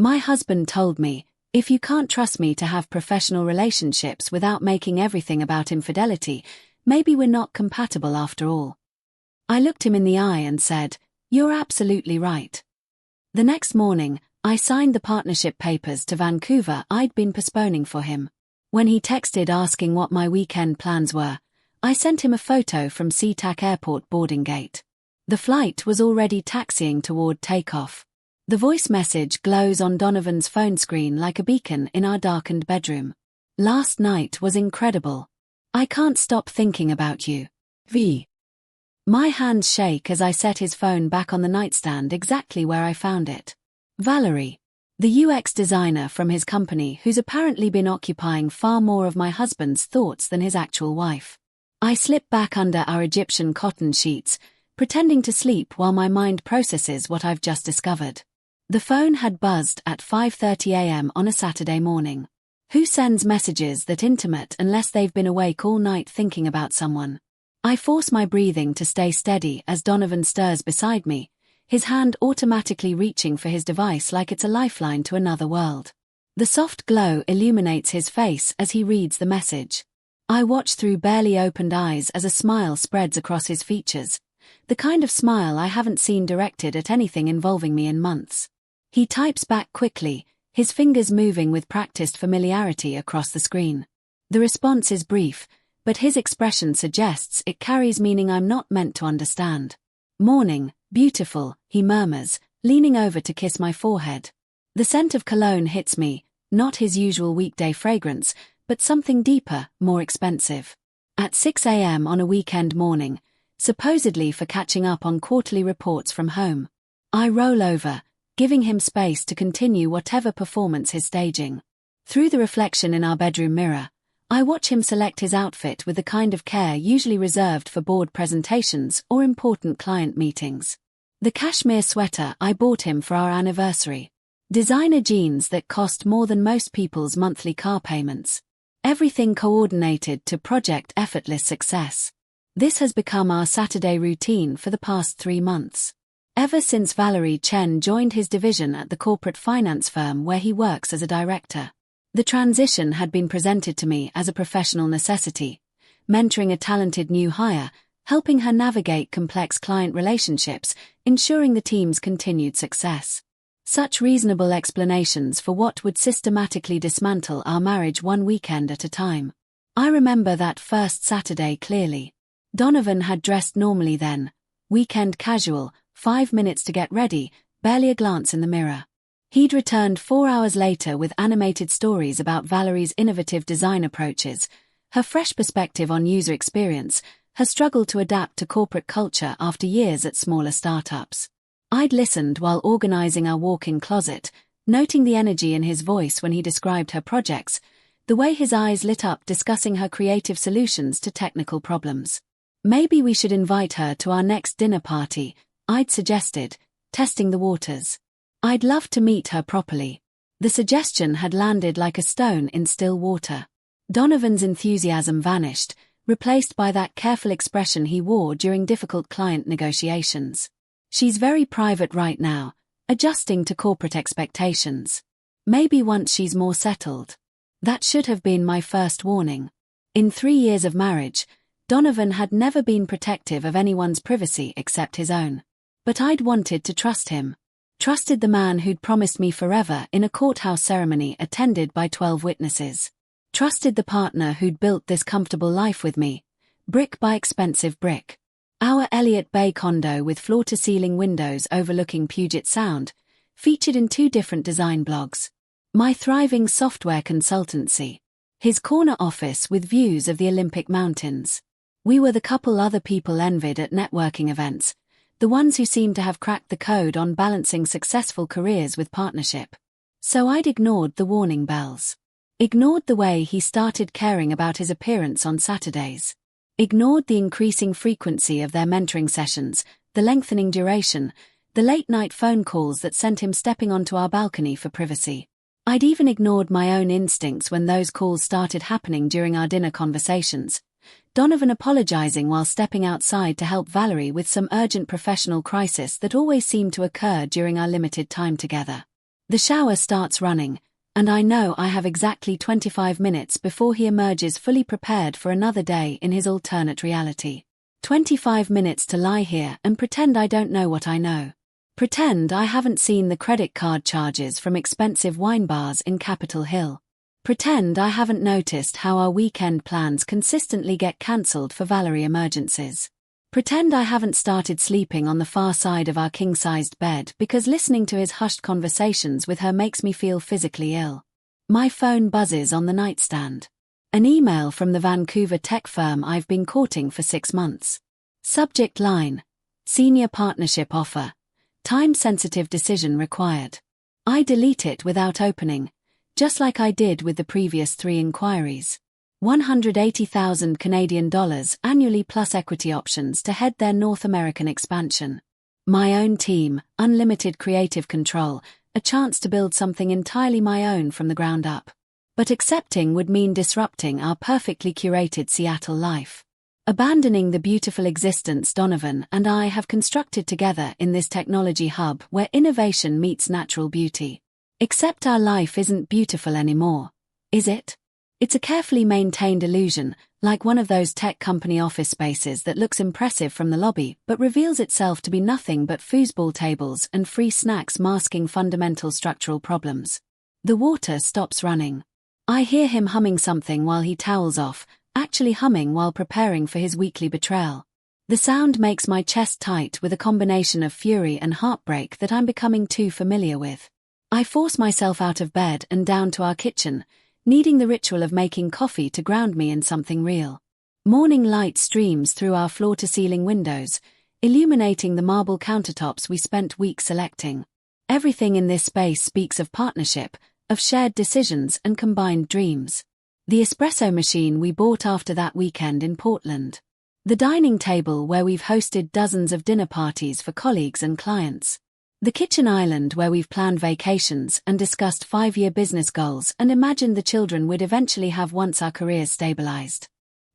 My husband told me, if you can't trust me to have professional relationships without making everything about infidelity, maybe we're not compatible after all. I looked him in the eye and said, "You're absolutely right." The next morning, I signed the partnership papers to Vancouver I'd been postponing for him. When he texted asking what my weekend plans were, I sent him a photo from SeaTac Airport boarding gate. The flight was already taxiing toward takeoff. The voice message glows on Donovan's phone screen like a beacon in our darkened bedroom. "Last night was incredible. I can't stop thinking about you. V." My hands shake as I set his phone back on the nightstand exactly where I found it. Valerie, the UX designer from his company who's apparently been occupying far more of my husband's thoughts than his actual wife. I slip back under our Egyptian cotton sheets, pretending to sleep while my mind processes what I've just discovered. The phone had buzzed at 5:30 a.m. on a Saturday morning. Who sends messages that intimate unless they've been awake all night thinking about someone? I force my breathing to stay steady as Donovan stirs beside me, his hand automatically reaching for his device like it's a lifeline to another world. The soft glow illuminates his face as he reads the message. I watch through barely opened eyes as a smile spreads across his features, the kind of smile I haven't seen directed at anything involving me in months. He types back quickly, his fingers moving with practiced familiarity across the screen. The response is brief, but his expression suggests it carries meaning I'm not meant to understand. "Morning, beautiful," he murmurs, leaning over to kiss my forehead. The scent of cologne hits me, not his usual weekday fragrance, but something deeper, more expensive. At 6 a.m. on a weekend morning, supposedly for catching up on quarterly reports from home, I roll over, giving him space to continue whatever performance he's staging. Through the reflection in our bedroom mirror, I watch him select his outfit with the kind of care usually reserved for board presentations or important client meetings. The cashmere sweater I bought him for our anniversary. Designer jeans that cost more than most people's monthly car payments. Everything coordinated to project effortless success. This has become our Saturday routine for the past 3 months. Ever since Valerie Chen joined his division at the corporate finance firm where he works as a director. The transition had been presented to me as a professional necessity, mentoring a talented new hire, helping her navigate complex client relationships, ensuring the team's continued success. Such reasonable explanations for what would systematically dismantle our marriage one weekend at a time. I remember that first Saturday clearly. Donovan had dressed normally then, weekend casual, 5 minutes to get ready, barely a glance in the mirror. He'd returned 4 hours later with animated stories about Valerie's innovative design approaches, her fresh perspective on user experience, her struggle to adapt to corporate culture after years at smaller startups. I'd listened while organizing our walk-in closet, noting the energy in his voice when he described her projects, the way his eyes lit up discussing her creative solutions to technical problems. Maybe we should invite her to our next dinner party, I'd suggested, testing the waters. I'd love to meet her properly. The suggestion had landed like a stone in still water. Donovan's enthusiasm vanished, replaced by that careful expression he wore during difficult client negotiations. "She's very private right now, adjusting to corporate expectations. Maybe once she's more settled." That should have been my first warning. In 3 years of marriage, Donovan had never been protective of anyone's privacy except his own. But I'd wanted to trust him. Trusted the man who'd promised me forever in a courthouse ceremony attended by 12 witnesses. Trusted the partner who'd built this comfortable life with me, brick by expensive brick. Our Elliott Bay condo with floor-to-ceiling windows overlooking Puget Sound, featured in 2 different design blogs. My thriving software consultancy. His corner office with views of the Olympic Mountains. We were the couple other people envied at networking events, the ones who seemed to have cracked the code on balancing successful careers with partnership. So I'd ignored the warning bells. Ignored the way he started caring about his appearance on Saturdays. Ignored the increasing frequency of their mentoring sessions, the lengthening duration, the late-night phone calls that sent him stepping onto our balcony for privacy. I'd even ignored my own instincts when those calls started happening during our dinner conversations. Donovan apologizing while stepping outside to help Valerie with some urgent professional crisis that always seemed to occur during our limited time together. The shower starts running, and I know I have exactly 25 minutes before he emerges fully prepared for another day in his alternate reality. 25 minutes to lie here and pretend I don't know what I know. Pretend I haven't seen the credit card charges from expensive wine bars in Capitol Hill. Pretend I haven't noticed how our weekend plans consistently get cancelled for Valerie emergencies. Pretend I haven't started sleeping on the far side of our king-sized bed because listening to his hushed conversations with her makes me feel physically ill. My phone buzzes on the nightstand. An email from the Vancouver tech firm I've been courting for 6 months. Subject line: Senior Partnership Offer. Time-sensitive decision required. I delete it without opening, just like I did with the previous 3 inquiries. 180,000 Canadian dollars annually plus equity options to head their North American expansion. My own team, unlimited creative control, a chance to build something entirely my own from the ground up. But accepting would mean disrupting our perfectly curated Seattle life. Abandoning the beautiful existence Donovan and I have constructed together in this technology hub where innovation meets natural beauty. Except our life isn't beautiful anymore, is it? It's a carefully maintained illusion, like one of those tech company office spaces that looks impressive from the lobby but reveals itself to be nothing but foosball tables and free snacks masking fundamental structural problems. The water stops running. I hear him humming something while he towels off, actually humming while preparing for his weekly betrayal. The sound makes my chest tight with a combination of fury and heartbreak that I'm becoming too familiar with. I force myself out of bed and down to our kitchen, needing the ritual of making coffee to ground me in something real. Morning light streams through our floor-to-ceiling windows, illuminating the marble countertops we spent weeks selecting. Everything in this space speaks of partnership, of shared decisions and combined dreams. The espresso machine we bought after that weekend in Portland. The dining table where we've hosted dozens of dinner parties for colleagues and clients. The kitchen island where we've planned vacations and discussed 5-year business goals and imagined the children we'd eventually have once our careers stabilized.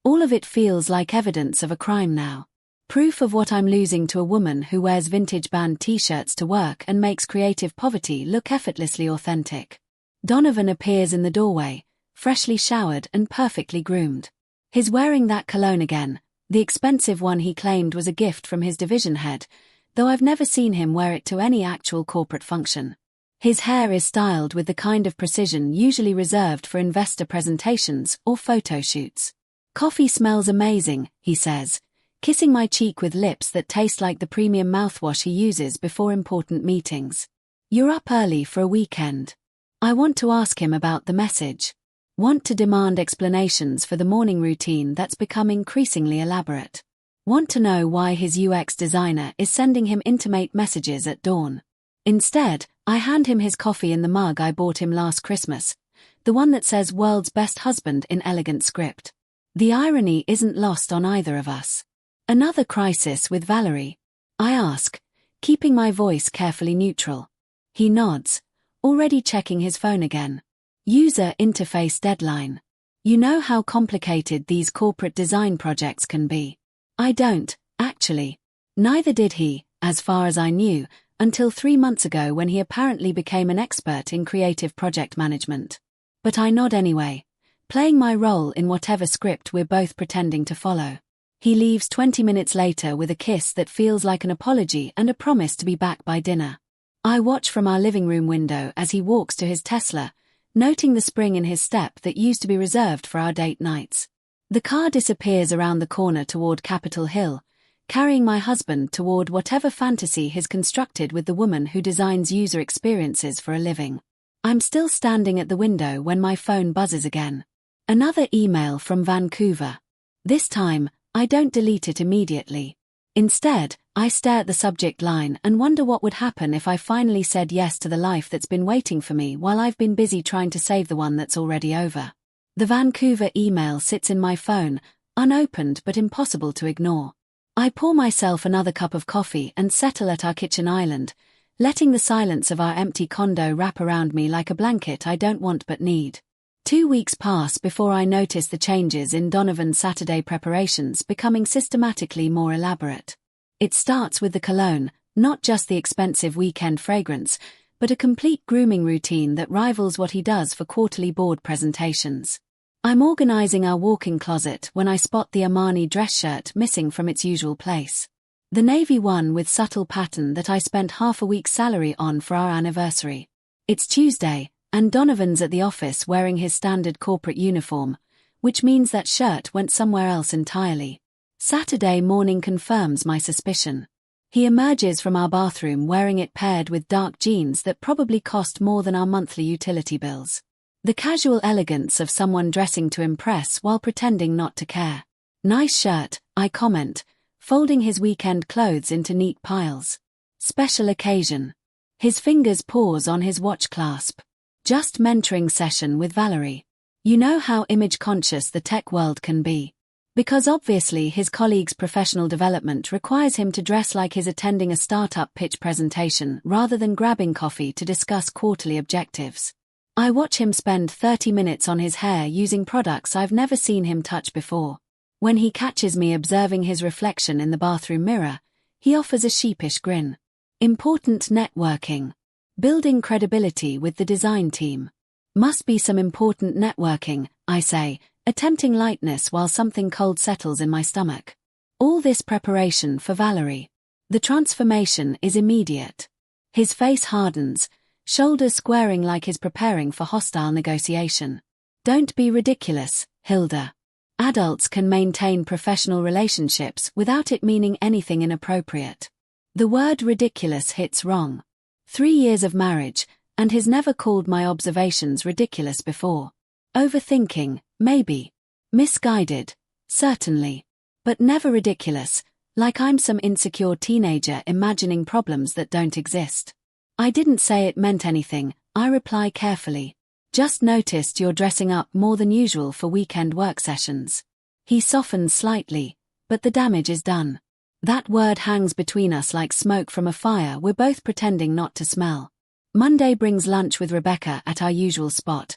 All of it feels like evidence of a crime now. Proof of what I'm losing to a woman who wears vintage band t-shirts to work and makes creative poverty look effortlessly authentic. Donovan appears in the doorway, freshly showered and perfectly groomed. He's wearing that cologne again, the expensive one he claimed was a gift from his division head, though I've never seen him wear it to any actual corporate function. His hair is styled with the kind of precision usually reserved for investor presentations or photo shoots. Coffee smells amazing, he says, kissing my cheek with lips that taste like the premium mouthwash he uses before important meetings. You're up early for a weekend. I want to ask him about the message. Want to demand explanations for the morning routine that's become increasingly elaborate. Want to know why his UX designer is sending him intimate messages at dawn. Instead, I hand him his coffee in the mug I bought him last Christmas, the one that says "World's Best Husband" in elegant script. The irony isn't lost on either of us. Another crisis with Valerie? I ask, keeping my voice carefully neutral. He nods, already checking his phone again. User interface deadline. You know how complicated these corporate design projects can be. I don't, actually. Neither did he, as far as I knew, until 3 months ago when he apparently became an expert in creative project management. But I nod anyway, playing my role in whatever script we're both pretending to follow. He leaves 20 minutes later with a kiss that feels like an apology and a promise to be back by dinner. I watch from our living room window as he walks to his Tesla, noting the spring in his step that used to be reserved for our date nights. The car disappears around the corner toward Capitol Hill, carrying my husband toward whatever fantasy he's constructed with the woman who designs user experiences for a living. I'm still standing at the window when my phone buzzes again. Another email from Vancouver. This time, I don't delete it immediately. Instead, I stare at the subject line and wonder what would happen if I finally said yes to the life that's been waiting for me while I've been busy trying to save the one that's already over. The Vancouver email sits in my phone, unopened but impossible to ignore. I pour myself another cup of coffee and settle at our kitchen island, letting the silence of our empty condo wrap around me like a blanket I don't want but need. 2 weeks pass before I notice the changes in Donovan's Saturday preparations becoming systematically more elaborate. It starts with the cologne, not just the expensive weekend fragrance, but a complete grooming routine that rivals what he does for quarterly board presentations. I'm organizing our walk-in closet when I spot the Armani dress shirt missing from its usual place. The navy one with subtle pattern that I spent half a week's salary on for our anniversary. It's Tuesday, and Donovan's at the office wearing his standard corporate uniform, which means that shirt went somewhere else entirely. Saturday morning confirms my suspicion. He emerges from our bathroom wearing it paired with dark jeans that probably cost more than our monthly utility bills. The casual elegance of someone dressing to impress while pretending not to care. Nice shirt, I comment, folding his weekend clothes into neat piles. Special occasion. His fingers pause on his watch clasp. Just mentoring session with Valerie. You know how image-conscious the tech world can be. Because obviously his colleague's professional development requires him to dress like he's attending a startup pitch presentation rather than grabbing coffee to discuss quarterly objectives. I watch him spend 30 minutes on his hair using products I've never seen him touch before. When he catches me observing his reflection in the bathroom mirror, he offers a sheepish grin. Important networking. Building credibility with the design team. Must be some important networking, I say, attempting lightness while something cold settles in my stomach. All this preparation for Valerie. The transformation is immediate. His face hardens, shoulders squaring like he's preparing for hostile negotiation. Don't be ridiculous, Hilda. Adults can maintain professional relationships without it meaning anything inappropriate. The word ridiculous hits wrong. 3 years of marriage, and he's never called my observations ridiculous before. Overthinking, maybe. Misguided, certainly. But never ridiculous, like I'm some insecure teenager imagining problems that don't exist. I didn't say it meant anything, I reply carefully. Just noticed you're dressing up more than usual for weekend work sessions. He softens slightly, but the damage is done. That word hangs between us like smoke from a fire we're both pretending not to smell. Monday brings lunch with Rebecca at our usual spot.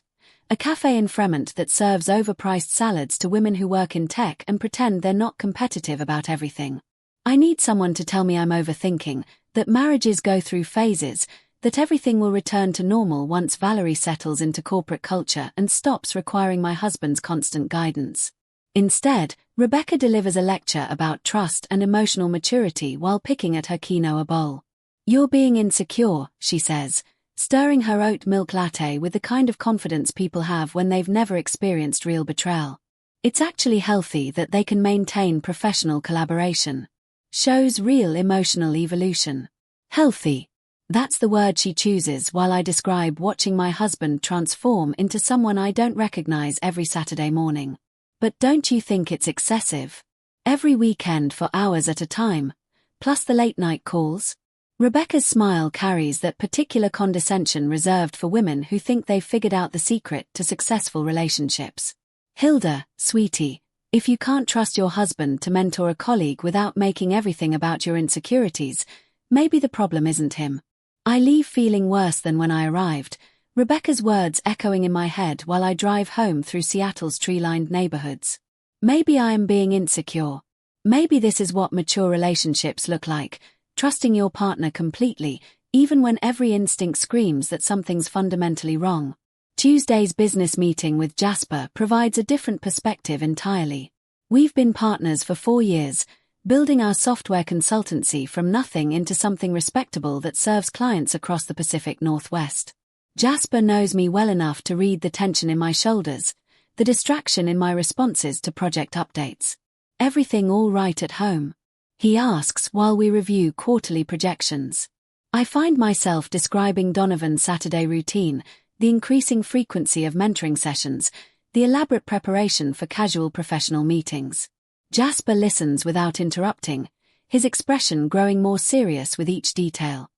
A cafe in Fremont that serves overpriced salads to women who work in tech and pretend they're not competitive about everything. I need someone to tell me I'm overthinking, that marriages go through phases, that everything will return to normal once Valerie settles into corporate culture and stops requiring my husband's constant guidance. Instead, Rebecca delivers a lecture about trust and emotional maturity while picking at her quinoa bowl. You're being insecure, she says, stirring her oat milk latte with the kind of confidence people have when they've never experienced real betrayal. It's actually healthy that they can maintain professional collaboration. Shows real emotional evolution. Healthy. That's the word she chooses while I describe watching my husband transform into someone I don't recognize every Saturday morning. But don't you think it's excessive? Every weekend for hours at a time, plus the late-night calls? Rebecca's smile carries that particular condescension reserved for women who think they've figured out the secret to successful relationships. Hilda, sweetie, if you can't trust your husband to mentor a colleague without making everything about your insecurities, maybe the problem isn't him. I leave feeling worse than when I arrived, Rebecca's words echoing in my head while I drive home through Seattle's tree-lined neighborhoods. Maybe I am being insecure. Maybe this is what mature relationships look like, trusting your partner completely, even when every instinct screams that something's fundamentally wrong. Tuesday's business meeting with Jasper provides a different perspective entirely. We've been partners for 4 years, building our software consultancy from nothing into something respectable that serves clients across the Pacific Northwest. Jasper knows me well enough to read the tension in my shoulders, the distraction in my responses to project updates. Everything all right at home? He asks while we review quarterly projections. I find myself describing Donovan's Saturday routine, the increasing frequency of mentoring sessions, the elaborate preparation for casual professional meetings. Jasper listens without interrupting, his expression growing more serious with each detail.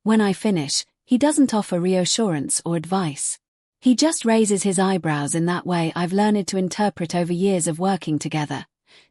When I finish, he doesn't offer reassurance or advice. He just raises his eyebrows in that way I've learned to interpret over years of working together.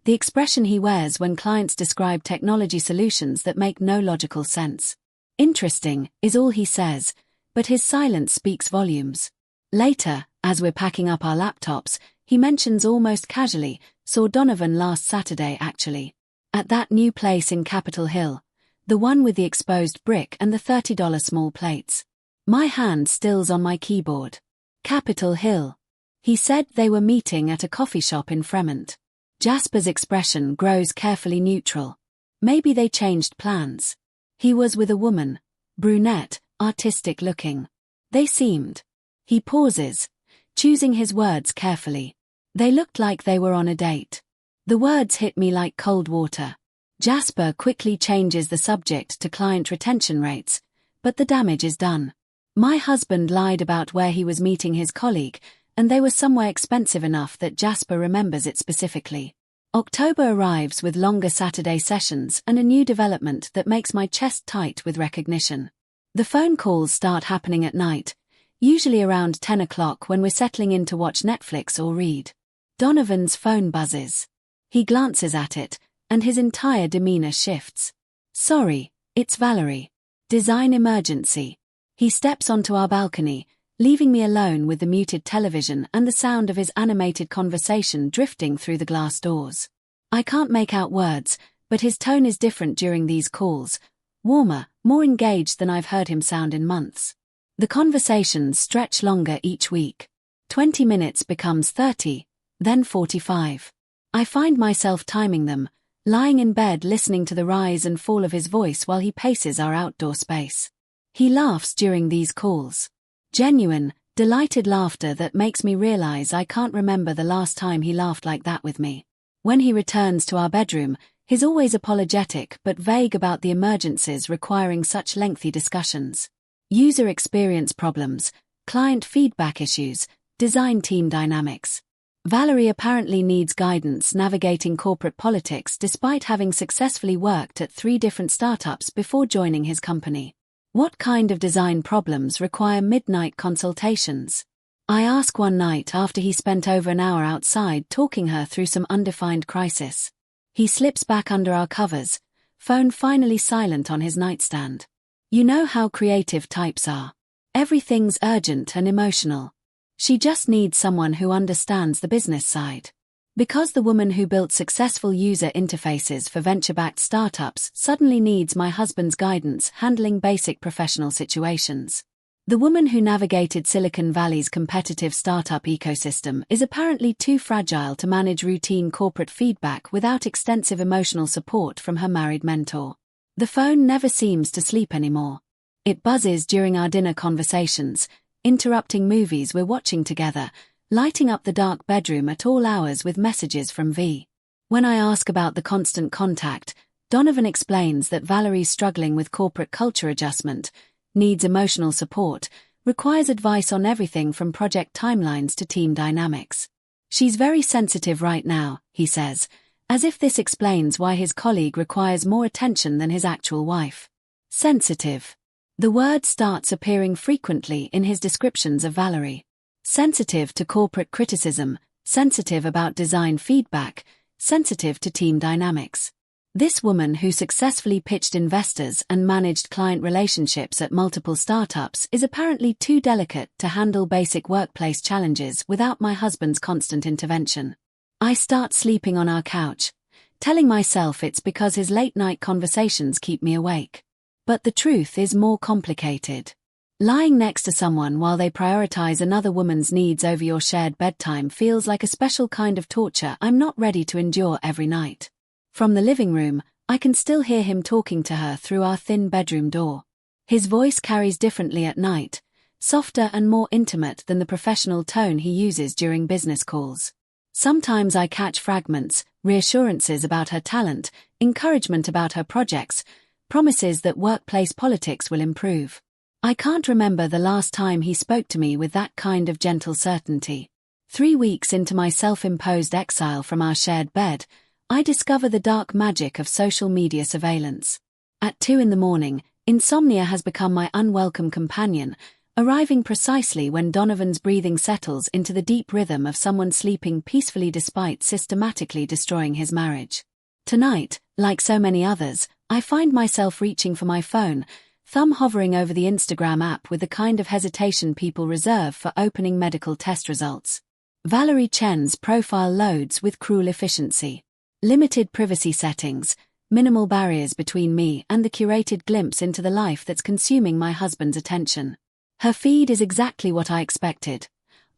The expression he wears when clients describe technology solutions that make no logical sense. Interesting, is all he says, but his silence speaks volumes. Later, as we're packing up our laptops, he mentions almost casually, saw Donovan last Saturday actually. At that new place in Capitol Hill. The one with the exposed brick and the $30 small plates. My hand stills on my keyboard. Capitol Hill. He said they were meeting at a coffee shop in Fremont. Jasper's expression grows carefully neutral. Maybe they changed plans. He was with a woman, brunette, artistic looking. They seemed. He pauses, choosing his words carefully. They looked like they were on a date. The words hit me like cold water. Jasper quickly changes the subject to client retention rates, but the damage is done. My husband lied about where he was meeting his colleague, and they were somewhere expensive enough that Jasper remembers it specifically. October arrives with longer Saturday sessions and a new development that makes my chest tight with recognition. The phone calls start happening at night, usually around 10 o'clock when we're settling in to watch Netflix or read. Donovan's phone buzzes. He glances at it, and his entire demeanor shifts. Sorry, it's Valerie. Design emergency. He steps onto our balcony, leaving me alone with the muted television and the sound of his animated conversation drifting through the glass doors. I can't make out words, but his tone is different during these calls, warmer, more engaged than I've heard him sound in months. The conversations stretch longer each week. 20 minutes becomes 30, then 45. I find myself timing them, lying in bed listening to the rise and fall of his voice while he paces our outdoor space. He laughs during these calls. Genuine, delighted laughter that makes me realize I can't remember the last time he laughed like that with me. When he returns to our bedroom, he's always apologetic but vague about the emergencies requiring such lengthy discussions. User experience problems, client feedback issues, design team dynamics. Valerie apparently needs guidance navigating corporate politics despite having successfully worked at 3 different startups before joining his company. What kind of design problems require midnight consultations? I ask one night after he spent over an hour outside talking her through some undefined crisis. He slips back under our covers, phone finally silent on his nightstand. You know how creative types are. Everything's urgent and emotional. She just needs someone who understands the business side. Because the woman who built successful user interfaces for venture-backed startups suddenly needs my husband's guidance handling basic professional situations. The woman who navigated Silicon Valley's competitive startup ecosystem is apparently too fragile to manage routine corporate feedback without extensive emotional support from her married mentor. The phone never seems to sleep anymore. It buzzes during our dinner conversations, interrupting movies we're watching together, lighting up the dark bedroom at all hours with messages from V. When I ask about the constant contact, Donovan explains that Valerie's struggling with corporate culture adjustment, needs emotional support, requires advice on everything from project timelines to team dynamics. She's very sensitive right now, he says, as if this explains why his colleague requires more attention than his actual wife. Sensitive. The word starts appearing frequently in his descriptions of Valerie. Sensitive to corporate criticism, sensitive about design feedback, sensitive to team dynamics. This woman who successfully pitched investors and managed client relationships at multiple startups is apparently too delicate to handle basic workplace challenges without my husband's constant intervention. I start sleeping on our couch, telling myself it's because his late-night conversations keep me awake. But the truth is more complicated. Lying next to someone while they prioritize another woman's needs over your shared bedtime feels like a special kind of torture I'm not ready to endure every night. From the living room, I can still hear him talking to her through our thin bedroom door. His voice carries differently at night, softer and more intimate than the professional tone he uses during business calls. Sometimes I catch fragments, reassurances about her talent, encouragement about her projects, promises that workplace politics will improve. I can't remember the last time he spoke to me with that kind of gentle certainty. 3 weeks into my self-imposed exile from our shared bed, I discover the dark magic of social media surveillance. At 2 a.m, insomnia has become my unwelcome companion, arriving precisely when Donovan's breathing settles into the deep rhythm of someone sleeping peacefully despite systematically destroying his marriage. Tonight, like so many others, I find myself reaching for my phone, thumb hovering over the Instagram app with the kind of hesitation people reserve for opening medical test results. Valerie Chen's profile loads with cruel efficiency. Limited privacy settings, minimal barriers between me and the curated glimpse into the life that's consuming my husband's attention. Her feed is exactly what I expected.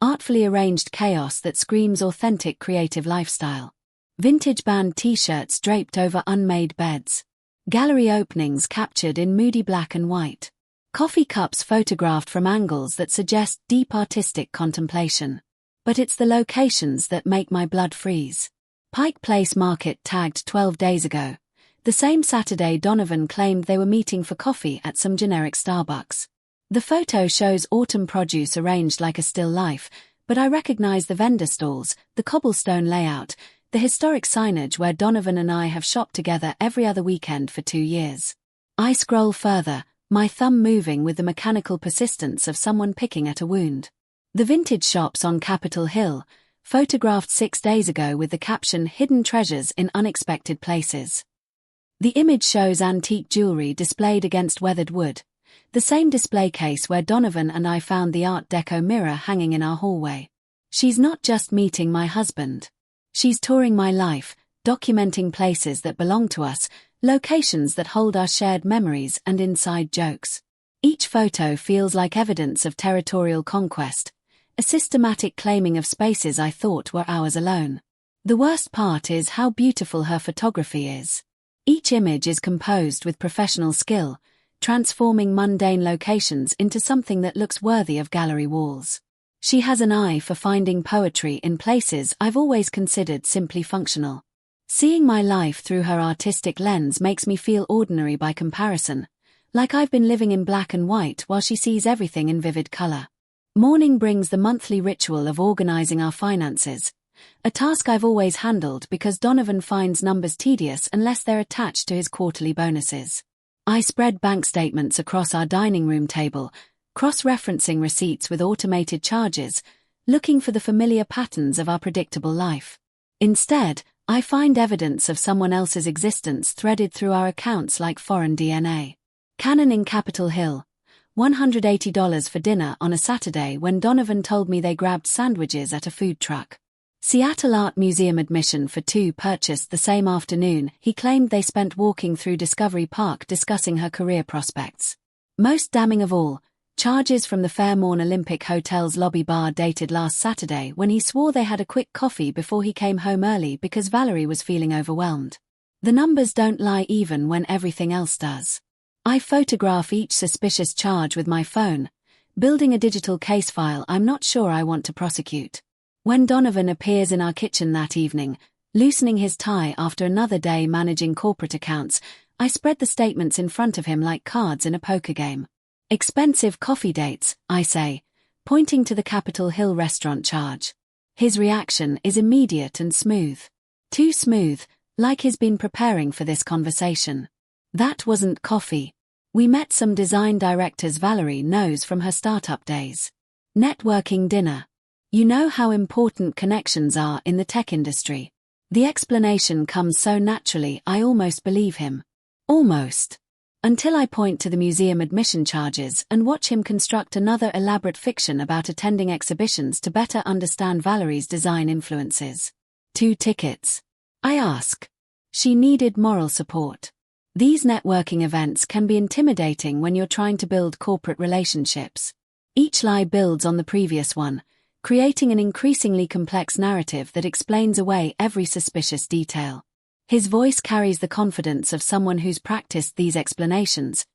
Artfully arranged chaos that screams authentic creative lifestyle. Vintage band t-shirts draped over unmade beds. Gallery openings captured in moody black and white. Coffee cups photographed from angles that suggest deep artistic contemplation. But it's the locations that make my blood freeze. Pike Place Market tagged 12 days ago. The same Saturday Donovan claimed they were meeting for coffee at some generic Starbucks. The photo shows autumn produce arranged like a still life, but I recognize the vendor stalls, the cobblestone layout, the historic signage where Donovan and I have shopped together every other weekend for 2 years. I scroll further, my thumb moving with the mechanical persistence of someone picking at a wound. The vintage shops on Capitol Hill, photographed 6 days ago with the caption "Hidden Treasures in Unexpected Places." The image shows antique jewelry displayed against weathered wood, the same display case where Donovan and I found the Art Deco mirror hanging in our hallway. She's not just meeting my husband. She's touring my life, documenting places that belong to us, locations that hold our shared memories and inside jokes. Each photo feels like evidence of territorial conquest, a systematic claiming of spaces I thought were ours alone. The worst part is how beautiful her photography is. Each image is composed with professional skill, transforming mundane locations into something that looks worthy of gallery walls. She has an eye for finding poetry in places I've always considered simply functional. Seeing my life through her artistic lens makes me feel ordinary by comparison, like I've been living in black and white while she sees everything in vivid color. Morning brings the monthly ritual of organizing our finances, a task I've always handled because Donovan finds numbers tedious unless they're attached to his quarterly bonuses. I spread bank statements across our dining room table, cross-referencing receipts with automated charges, looking for the familiar patterns of our predictable life. Instead, I find evidence of someone else's existence threaded through our accounts like foreign DNA. Canon in Capitol Hill, $180 for dinner on a Saturday when Donovan told me they grabbed sandwiches at a food truck. Seattle Art Museum admission for 2 purchased the same afternoon. He claimed they spent walking through Discovery Park discussing her career prospects. Most damning of all, charges from the Fairmont Olympic Hotel's lobby bar dated last Saturday when he swore they had a quick coffee before he came home early because Valerie was feeling overwhelmed. The numbers don't lie even when everything else does. I photograph each suspicious charge with my phone, building a digital case file I'm not sure I want to prosecute. When Donovan appears in our kitchen that evening, loosening his tie after another day managing corporate accounts, I spread the statements in front of him like cards in a poker game. "Expensive coffee dates," I say, pointing to the Capitol Hill restaurant charge. His reaction is immediate and smooth. Too smooth, like he's been preparing for this conversation. That wasn't coffee. We met some design directors Valerie knows from her startup days. Networking dinner. You know how important connections are in the tech industry. The explanation comes so naturally I almost believe him. Almost. Until I point to the museum admission charges and watch him construct another elaborate fiction about attending exhibitions to better understand Valerie's design influences. 2 tickets. I ask. She needed moral support. These networking events can be intimidating when you're trying to build corporate relationships. Each lie builds on the previous one, creating an increasingly complex narrative that explains away every suspicious detail. His voice carries the confidence of someone who's practiced these explanations,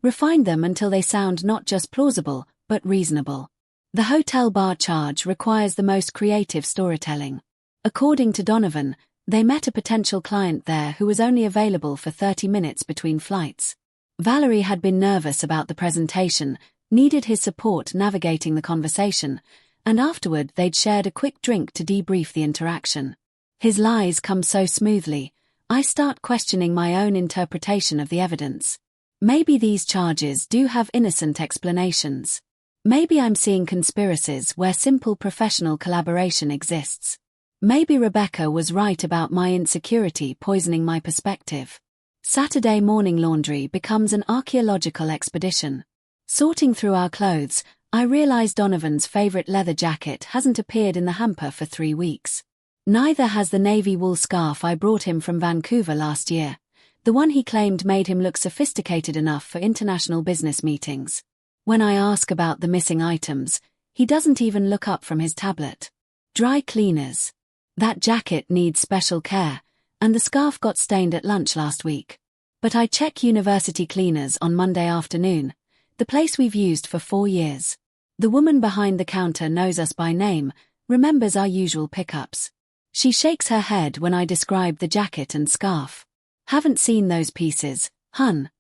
refined them until they sound not just plausible, but reasonable. The hotel bar charge requires the most creative storytelling. According to Donovan, they met a potential client there who was only available for 30 minutes between flights. Valerie had been nervous about the presentation, needed his support navigating the conversation, and afterward they'd shared a quick drink to debrief the interaction. His lies come so smoothly, I start questioning my own interpretation of the evidence. Maybe these charges do have innocent explanations. Maybe I'm seeing conspiracies where simple professional collaboration exists. Maybe Rebecca was right about my insecurity poisoning my perspective. Saturday morning laundry becomes an archaeological expedition. Sorting through our clothes, I realize Donovan's favorite leather jacket hasn't appeared in the hamper for 3 weeks. Neither has the navy wool scarf I brought him from Vancouver last year, the one he claimed made him look sophisticated enough for international business meetings. When I ask about the missing items, he doesn't even look up from his tablet. Dry cleaners. That jacket needs special care, and the scarf got stained at lunch last week. But I check university cleaners on Monday afternoon, the place we've used for 4 years. The woman behind the counter knows us by name, remembers our usual pickups. She shakes her head when I describe the jacket and scarf. Haven't seen those pieces, hun.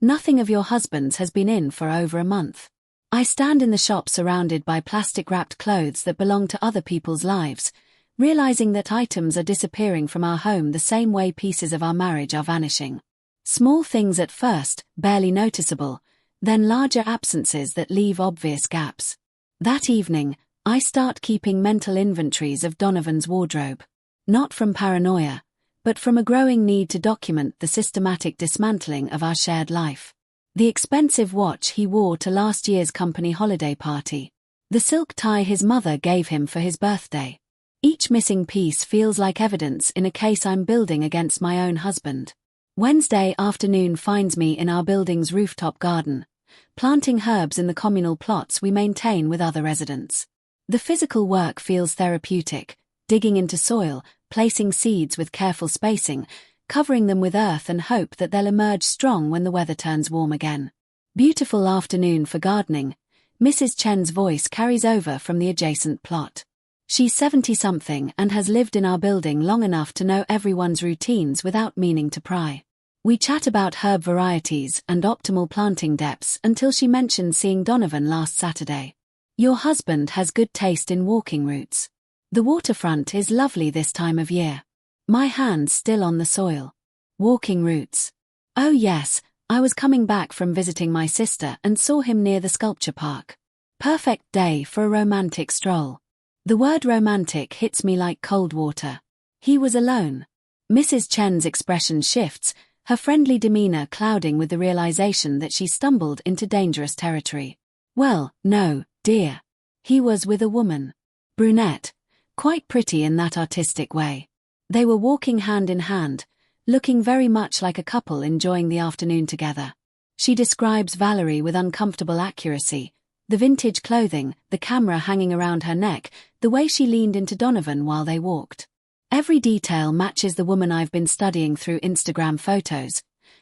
Nothing of your husband's has been in for over a month. I stand in the shop surrounded by plastic-wrapped clothes that belong to other people's lives, realizing that items are disappearing from our home the same way pieces of our marriage are vanishing. Small things at first, barely noticeable, then larger absences that leave obvious gaps. That evening, I start keeping mental inventories of Donovan's wardrobe. Not from paranoia, but from a growing need to document the systematic dismantling of our shared life. The expensive watch he wore to last year's company holiday party. The silk tie his mother gave him for his birthday. Each missing piece feels like evidence in a case I'm building against my own husband. Wednesday afternoon finds me in our building's rooftop garden, planting herbs in the communal plots we maintain with other residents. The physical work feels therapeutic, digging into soil, placing seeds with careful spacing, covering them with earth and hope that they'll emerge strong when the weather turns warm again. Beautiful afternoon for gardening. Mrs. Chen's voice carries over from the adjacent plot. She's 70-something and has lived in our building long enough to know everyone's routines without meaning to pry. We chat about herb varieties and optimal planting depths until she mentioned seeing Donovan last Saturday. Your husband has good taste in walking routes. The waterfront is lovely this time of year. My hands still on the soil. Walking routes. Oh yes, I was coming back from visiting my sister and saw him near the sculpture park. Perfect day for a romantic stroll. The word romantic hits me like cold water. He was alone. Mrs. Chen's expression shifts, her friendly demeanor clouding with the realization that she stumbled into dangerous territory. Well, no, dear. He was with a woman. Brunette. Quite pretty in that artistic way. They were walking hand in hand, looking very much like a couple enjoying the afternoon together. She describes Valerie with uncomfortable accuracy, the vintage clothing, the camera hanging around her neck, the way she leaned into Donovan while they walked. Every detail matches the woman I've been studying through Instagram photos,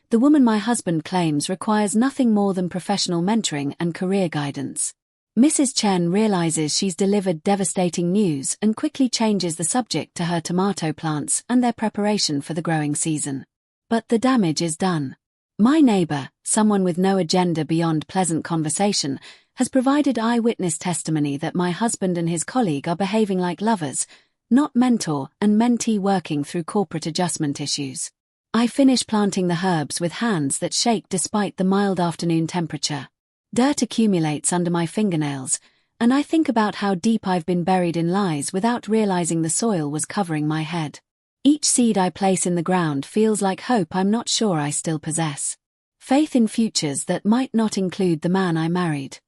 the woman my husband claims requires nothing more than professional mentoring and career guidance. Mrs. Chen realizes she's delivered devastating news and quickly changes the subject to her tomato plants and their preparation for the growing season. But the damage is done. My neighbor, someone with no agenda beyond pleasant conversation, has provided eyewitness testimony that my husband and his colleague are behaving like lovers, not mentor and mentee working through corporate adjustment issues. I finish planting the herbs with hands that shake despite the mild afternoon temperature. Dirt accumulates under my fingernails, and I think about how deep I've been buried in lies without realizing the soil was covering my head. Each seed I place in the ground feels like hope I'm not sure I still possess. Faith in futures that might not include the man I married.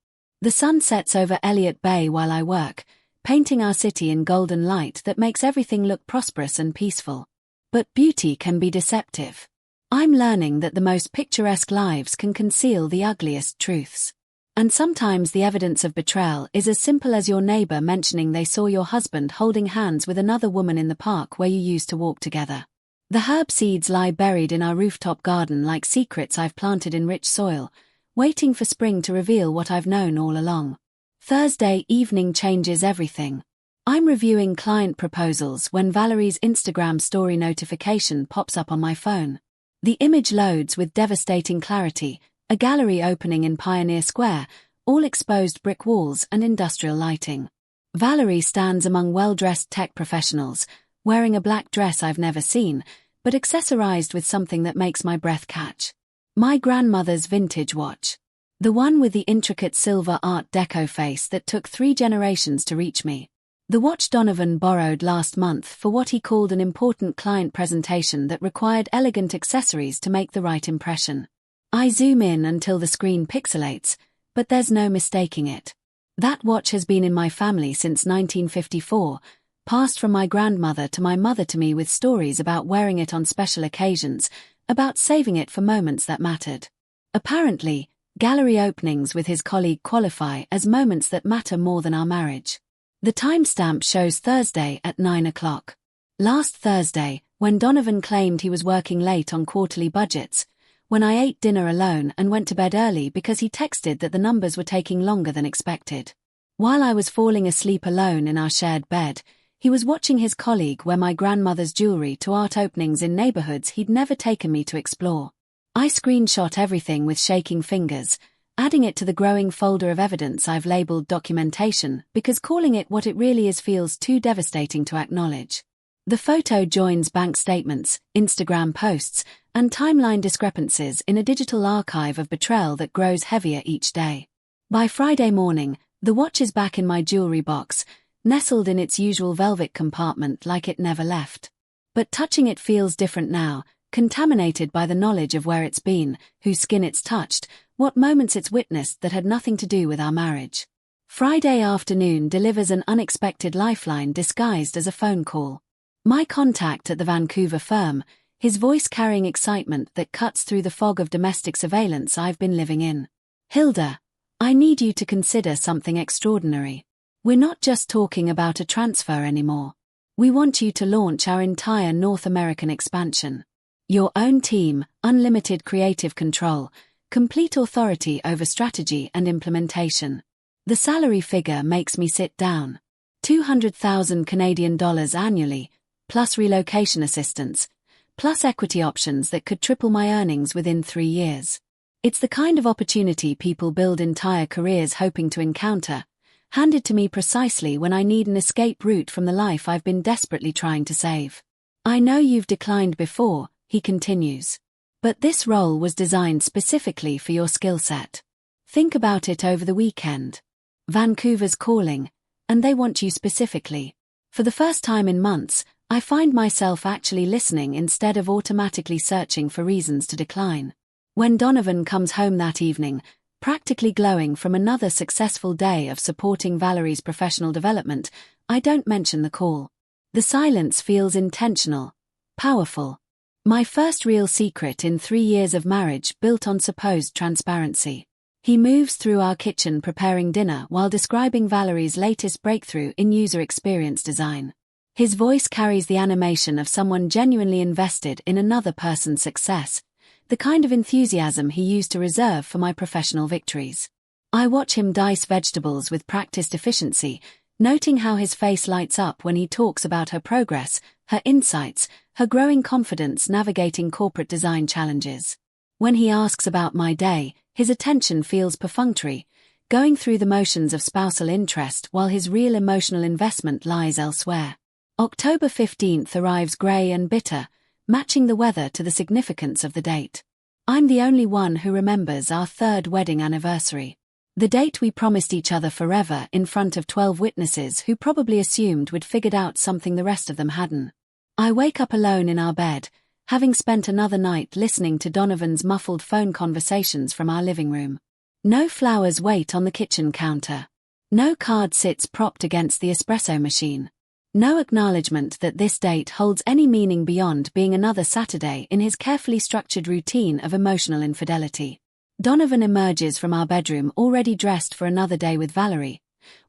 The sun sets over Elliott Bay while I work, painting our city in golden light that makes everything look prosperous and peaceful. But beauty can be deceptive. I'm learning that the most picturesque lives can conceal the ugliest truths. And sometimes the evidence of betrayal is as simple as your neighbor mentioning they saw your husband holding hands with another woman in the park where you used to walk together. The herb seeds lie buried in our rooftop garden like secrets I've planted in rich soil, waiting for spring to reveal what I've known all along. Thursday evening changes everything. I'm reviewing client proposals when Valerie's Instagram story notification pops up on my phone. The image loads with devastating clarity, a gallery opening in Pioneer Square, all exposed brick walls and industrial lighting. Valerie stands among well-dressed tech professionals, wearing a black dress I've never seen, but accessorized with something that makes my breath catch. My grandmother's vintage watch. The one with the intricate silver Art Deco face that took 3 generations to reach me. The watch Donovan borrowed last month for what he called an important client presentation that required elegant accessories to make the right impression. I zoom in until the screen pixelates, but there's no mistaking it. That watch has been in my family since 1954, passed from my grandmother to my mother to me with stories about wearing it on special occasions, about saving it for moments that mattered. Apparently, Gallery openings with his colleague qualify as moments that matter more than our marriage. The timestamp shows Thursday at 9 o'clock. Last Thursday, when Donovan claimed he was working late on quarterly budgets, when I ate dinner alone and went to bed early because he texted that the numbers were taking longer than expected. While I was falling asleep alone in our shared bed, he was watching his colleague wear my grandmother's jewelry to art openings in neighborhoods he'd never taken me to explore. I screenshot everything with shaking fingers, adding it to the growing folder of evidence I've labeled documentation because calling it what it really is feels too devastating to acknowledge. The photo joins bank statements, Instagram posts, and timeline discrepancies in a digital archive of betrayal that grows heavier each day. By Friday morning, the watch is back in my jewelry box, nestled in its usual velvet compartment like it never left. But touching it feels different now, contaminated by the knowledge of where it's been, whose skin it's touched, what moments it's witnessed that had nothing to do with our marriage. Friday afternoon delivers an unexpected lifeline disguised as a phone call. My contact at the Vancouver firm, his voice carrying excitement that cuts through the fog of domestic surveillance I've been living in. Hilda, I need you to consider something extraordinary. We're not just talking about a transfer anymore. We want you to launch our entire North American expansion. Your own team, unlimited creative control, complete authority over strategy and implementation. The salary figure makes me sit down. 200,000 Canadian dollars annually, plus relocation assistance, plus equity options that could triple my earnings within 3 years. It's the kind of opportunity people build entire careers hoping to encounter, handed to me precisely when I need an escape route from the life I've been desperately trying to save. I know you've declined before, he continues. But this role was designed specifically for your skill set. Think about it over the weekend. Vancouver's calling, and they want you specifically. For the first time in months, I find myself actually listening instead of automatically searching for reasons to decline. When Donovan comes home that evening, practically glowing from another successful day of supporting Valerie's professional development, I don't mention the call. The silence feels intentional, powerful. My first real secret in 3 years of marriage built on supposed transparency. He moves through our kitchen preparing dinner while describing Valerie's latest breakthrough in user experience design. His voice carries the animation of someone genuinely invested in another person's success, the kind of enthusiasm he used to reserve for my professional victories. I watch him dice vegetables with practiced efficiency, noting how his face lights up when he talks about her progress, her insights, her growing confidence navigating corporate design challenges. When he asks about my day, his attention feels perfunctory, going through the motions of spousal interest while his real emotional investment lies elsewhere. October 15th arrives grey and bitter, matching the weather to the significance of the date. I'm the only one who remembers our 3rd wedding anniversary. The date we promised each other forever in front of 12 witnesses who probably assumed we'd figured out something the rest of them hadn't. I wake up alone in our bed, having spent another night listening to Donovan's muffled phone conversations from our living room. No flowers wait on the kitchen counter. No card sits propped against the espresso machine. No acknowledgement that this date holds any meaning beyond being another Saturday in his carefully structured routine of emotional infidelity. Donovan emerges from our bedroom already dressed for another day with Valerie,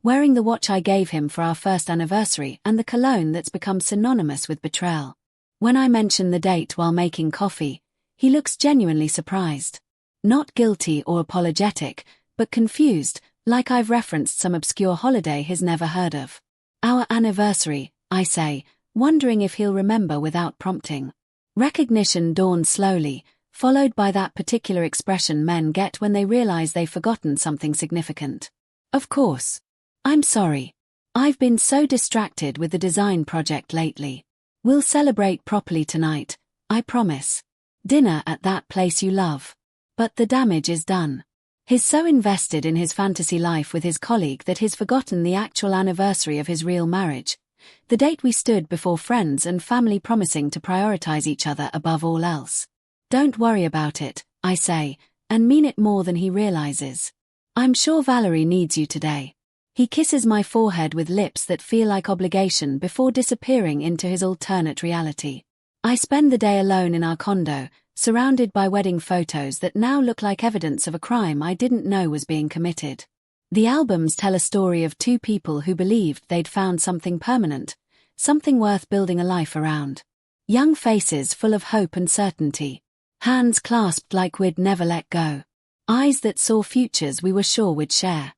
wearing the watch I gave him for our first anniversary and the cologne that's become synonymous with betrayal. When I mention the date while making coffee, he looks genuinely surprised. Not guilty or apologetic, but confused, like I've referenced some obscure holiday he's never heard of. Our anniversary, I say, wondering if he'll remember without prompting. Recognition dawns slowly, followed by that particular expression men get when they realize they've forgotten something significant. Of course. I'm sorry. I've been so distracted with the design project lately. We'll celebrate properly tonight, I promise. Dinner at that place you love. But the damage is done. He's so invested in his fantasy life with his colleague that he's forgotten the actual anniversary of his real marriage, the date we stood before friends and family promising to prioritize each other above all else. Don't worry about it, I say, and mean it more than he realizes. I'm sure Valerie needs you today. He kisses my forehead with lips that feel like obligation before disappearing into his alternate reality. I spend the day alone in our condo, surrounded by wedding photos that now look like evidence of a crime I didn't know was being committed. The albums tell a story of two people who believed they'd found something permanent, something worth building a life around. Young faces full of hope and certainty. Hands clasped like we'd never let go. Eyes that saw futures we were sure we'd share.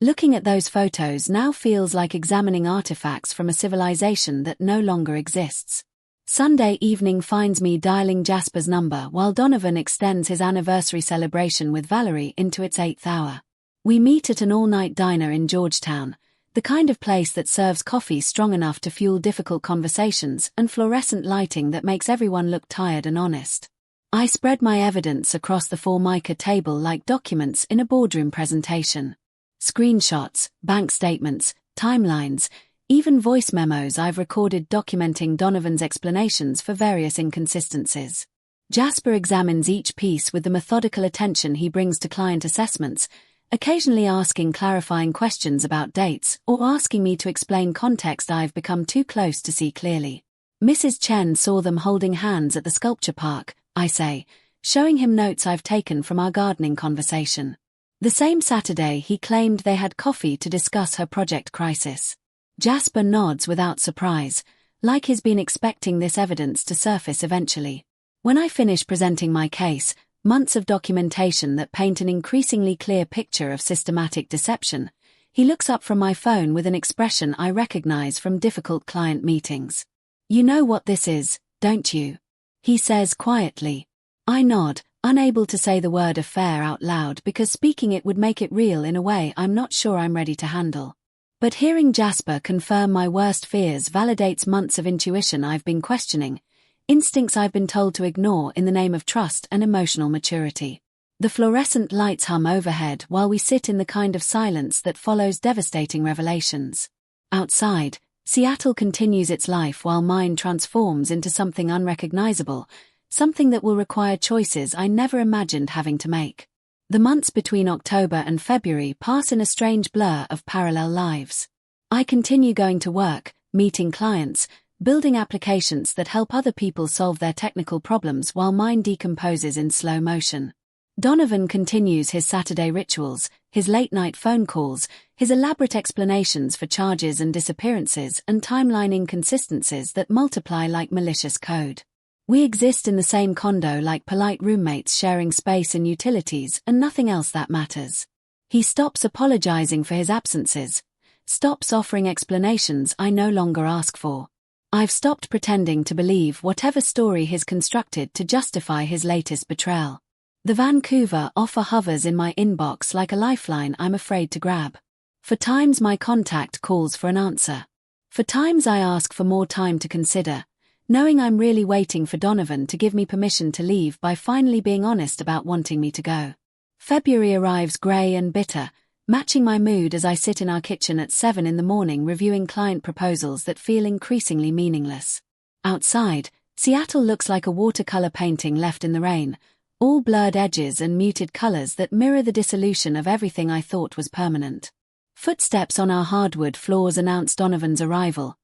Looking at those photos now feels like examining artifacts from a civilization that no longer exists. Sunday evening finds me dialing Jasper's number while Donovan extends his anniversary celebration with Valerie into its 8th hour. We meet at an all-night diner in Georgetown, the kind of place that serves coffee strong enough to fuel difficult conversations and fluorescent lighting that makes everyone look tired and honest. I spread my evidence across the Formica table like documents in a boardroom presentation. Screenshots, bank statements, timelines, even voice memos I've recorded documenting Donovan's explanations for various inconsistencies. Jasper examines each piece with the methodical attention he brings to client assessments, occasionally asking clarifying questions about dates or asking me to explain context I've become too close to see clearly. Mrs. Chen saw them holding hands at the sculpture park, I say, showing him notes I've taken from our gardening conversation. The same Saturday he claimed they had coffee to discuss her project crisis. Jasper nods without surprise, like he's been expecting this evidence to surface eventually. When I finish presenting my case, months of documentation that paint an increasingly clear picture of systematic deception, he looks up from my phone with an expression I recognize from difficult client meetings. "You know what this is, don't you?" he says quietly. I nod, unable to say the word affair out loud because speaking it would make it real in a way I'm not sure I'm ready to handle. But hearing Jasper confirm my worst fears validates months of intuition I've been questioning, instincts I've been told to ignore in the name of trust and emotional maturity. The fluorescent lights hum overhead while we sit in the kind of silence that follows devastating revelations. Outside, Seattle continues its life while mine transforms into something unrecognizable, something that will require choices I never imagined having to make. The months between October and February pass in a strange blur of parallel lives. I continue going to work, meeting clients, building applications that help other people solve their technical problems while mine decomposes in slow motion. Donovan continues his Saturday rituals, his late-night phone calls, his elaborate explanations for charges and disappearances and timeline inconsistencies that multiply like malicious code. We exist in the same condo like polite roommates sharing space and utilities and nothing else that matters. He stops apologizing for his absences, stops offering explanations I no longer ask for. I've stopped pretending to believe whatever story he's constructed to justify his latest betrayal. The Vancouver offer hovers in my inbox like a lifeline I'm afraid to grab. For times my contact calls for an answer. For times I ask for more time to consider, knowing I'm really waiting for Donovan to give me permission to leave by finally being honest about wanting me to go. February arrives grey and bitter, matching my mood as I sit in our kitchen at 7 in the morning reviewing client proposals that feel increasingly meaningless. Outside, Seattle looks like a watercolor painting left in the rain, all blurred edges and muted colors that mirror the dissolution of everything I thought was permanent. Footsteps on our hardwood floors announce Donovan's arrival,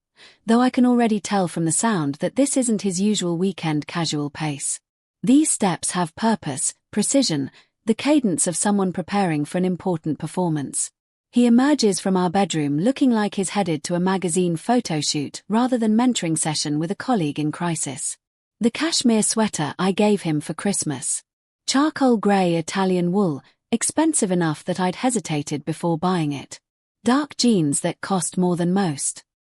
though I can already tell from the sound that this isn't his usual weekend casual pace. These steps have purpose, precision, the cadence of someone preparing for an important performance. He emerges from our bedroom looking like he's headed to a magazine photo shoot rather than mentoring session with a colleague in crisis. The cashmere sweater I gave him for Christmas. Charcoal grey Italian wool, expensive enough that I'd hesitated before buying it. Dark jeans that cost more than most.